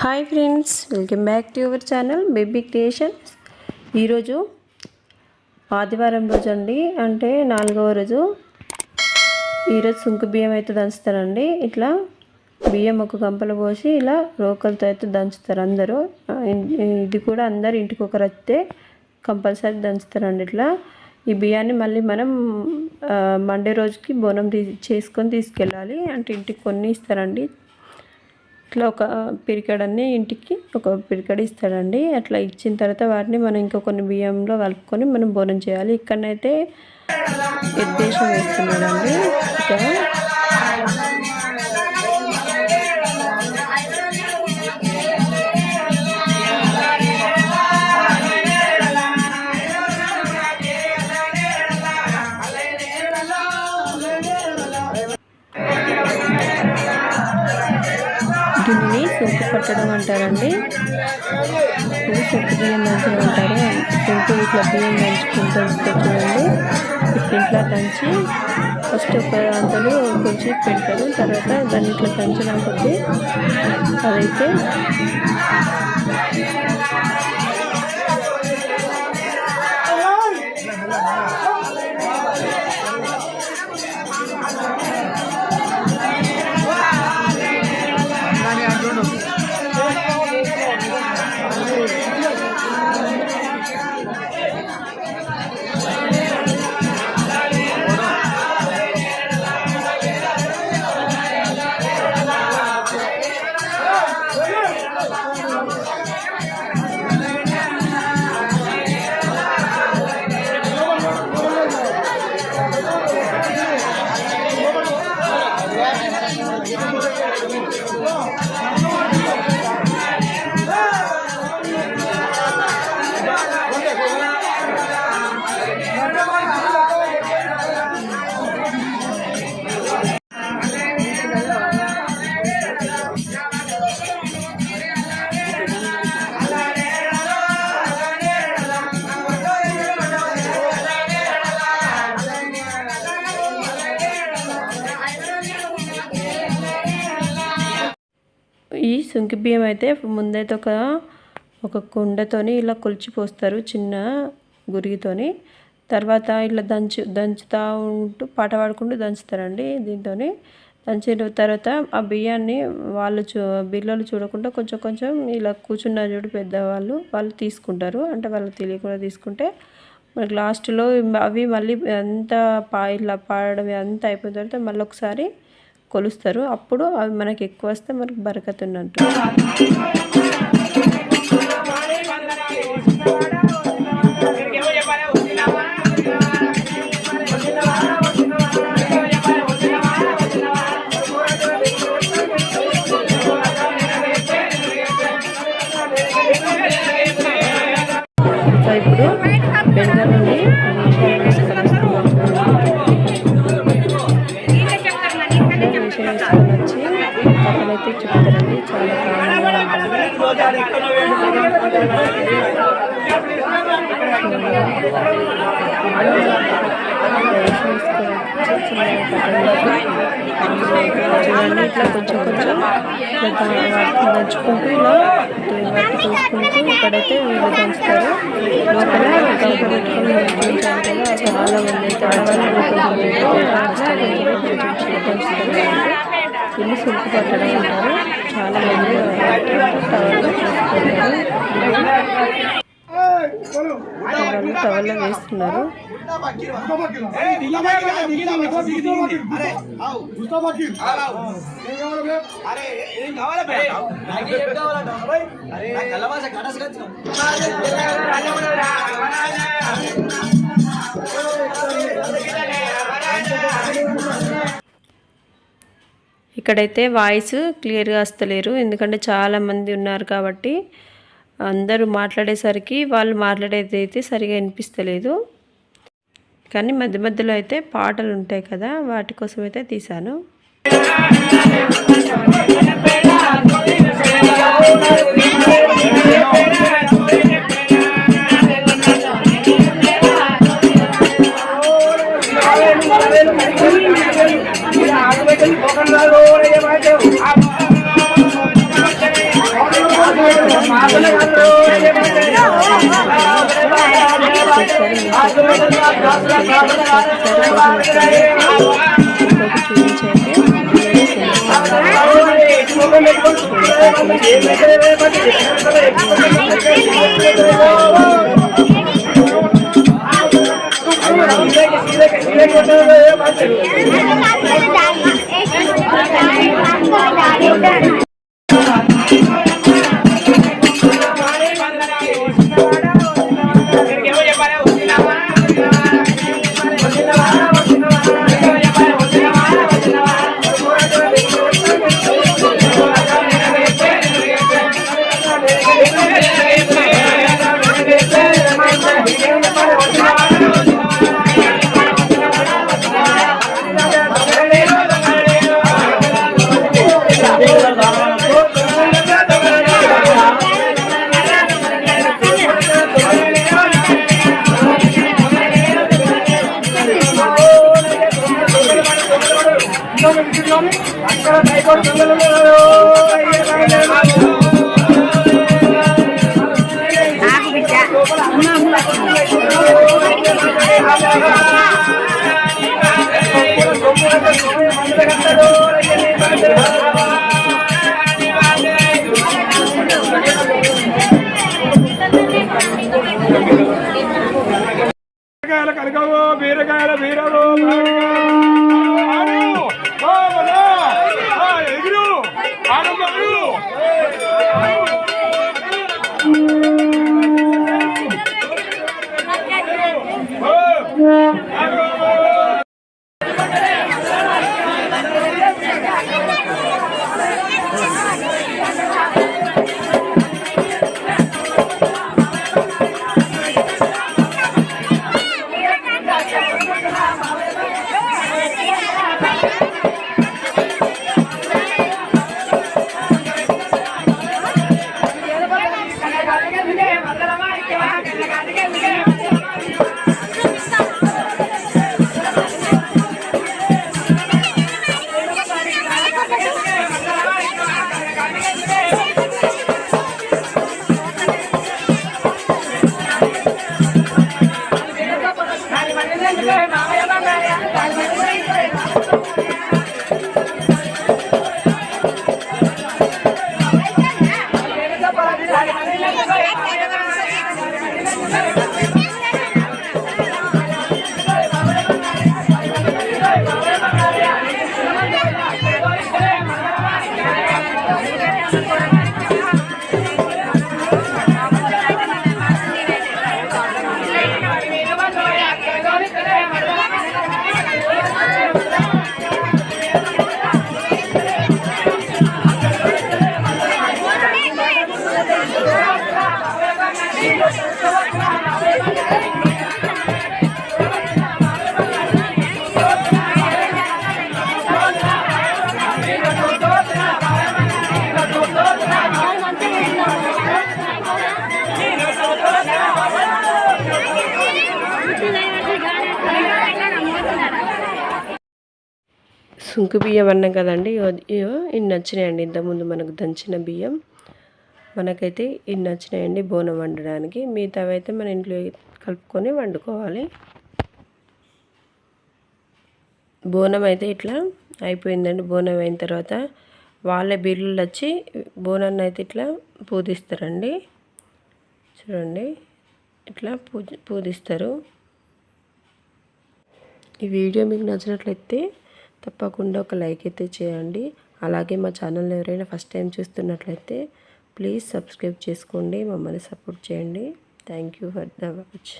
Hi friends, welcome back to your channel baby creations. ఈరోజు ఆదివారం రోజు అండి, అంటే 4వ రోజు. ఈరోజు సుంకు బియ్యం అయితే దంచుతారండి. ఇట్లా బియ్యం ఒక గంపలో పోసి ఇలా రోకలతో అయితే దంచుతారు అందరూ. ఇది కూడా అందరు ఇంటికి ఒకరు అయితే కంపల్సరీ దంచుతారండి. ఇట్లా ఈ బియ్యాన్ని మళ్ళీ మనం మండే రోజుకి బోనం చేసుకొని తీసుకెళ్ళాలి. అంటే ఇంటికి కొన్ని ఇస్తారండి. ఇట్లా ఒక పిరికడన్ని ఇంటికి ఒక పిరికడ ఇస్తాడండి. అట్లా ఇచ్చిన తర్వాత వాటిని మనం ఇంకా కొన్ని బియ్యంలో కలుపుకొని మనం బోనం చేయాలి. ఇక్కడనైతే ఉద్దేశం వేస్తున్నాడండి. ఇక దీన్ని సుంకు పట్టడం అంటారండి. ఇది సుంకు బియ్యం దంచడం అంటారు. సుంకు ఇట్లా బియ్యం దంచుకుంటూ చూడండి. ఇంట్లో దంచి ఫస్ట్ ఒక అంతలు కొంచెం పెడతారు. తర్వాత దాన్ని ఇట్లా దంచడం కొద్దీ అదైతే ఈ సుంకి బియ్యం అయితే ముందైతే ఒక కుండతోని ఇలా కొలిచిపోస్తారు, చిన్న గురిగితోని. తర్వాత ఇలా దంచుతూ ఉంటూ పాట పాడుకుంటూ దంచుతారండి. దీంతో దంచిన తర్వాత ఆ బియ్యాన్ని బిల్లలు చూడకుండా కొంచెం కొంచెం ఇలా కూర్చున్నారు చూడు పెద్దవాళ్ళు, వాళ్ళు తీసుకుంటారు. అంటే వాళ్ళకి తెలియకుండా తీసుకుంటే మనకి లాస్ట్లో అవి మళ్ళీ అంతా ఇలా పాడడం అంతా అయిపోయిన తర్వాత మళ్ళీ ఒకసారి కొలుస్తారు. అప్పుడు అవి మనకి ఎక్కువ వస్తే మనకు బరకత్ ఉన్నట్టు. ఇప్పుడు బెంగ నుండి వచ్చి కథలైతే చెప్తారండి. చూడండి, ఇట్లా కొంచెం కొంచెం దంచుకుంటూ ఇలా వాటి చూసుకుంటూ ఇక్కడైతే వీళ్ళు దంచుతారు. లోపల చాలా మంది అయితే ఇల్లు సుంకు పట్టడం అంటారు. చాలా మంది టవల్లో వేస్తున్నారు. ఇక్కడైతే వాయిస్ క్లియర్గా వస్తలేరు, ఎందుకంటే చాలామంది ఉన్నారు కాబట్టి అందరూ మాట్లాడేసరికి వాళ్ళు మాట్లాడేది అయితే సరిగా వినిపిస్తలేదు. కానీ మధ్య మధ్యలో అయితే పాటలు ఉంటాయి కదా, వాటి కోసం అయితే తీశాను. Gracias. కలకవో బీరకాయల బీరవో ఎగురు ఆడమ్మరు సుంకు బియ్యం అన్నాం కదండి, ఇన్ని వచ్చినాయండి. ఇంతకుముందు మనకు దంచిన బియ్యం మనకైతే ఇన్ని వచ్చినాయండి బోనం వండడానికి. మిగతావి అయితే మన ఇంట్లో కలుపుకొని వండుకోవాలి. బోనం అయితే ఇట్లా అయిపోయిందండి. బోనం అయిన తర్వాత వాళ్ళే బిల్లులు వచ్చి బోనాన్ని అయితే ఇట్లా పూజిస్తారండి. చూడండి ఇట్లా పూజిస్తారు. ఈ వీడియో మీకు నచ్చినట్లయితే తప్పకుండా ఒక లైక్ అయితే చేయండి. అలాగే మా ఛానల్ ఎవరైనా ఫస్ట్ టైం చూస్తున్నట్లయితే ప్లీజ్ సబ్స్క్రైబ్ చేసుకోండి, మమ్మల్ని సపోర్ట్ చేయండి. Thank you for the watch.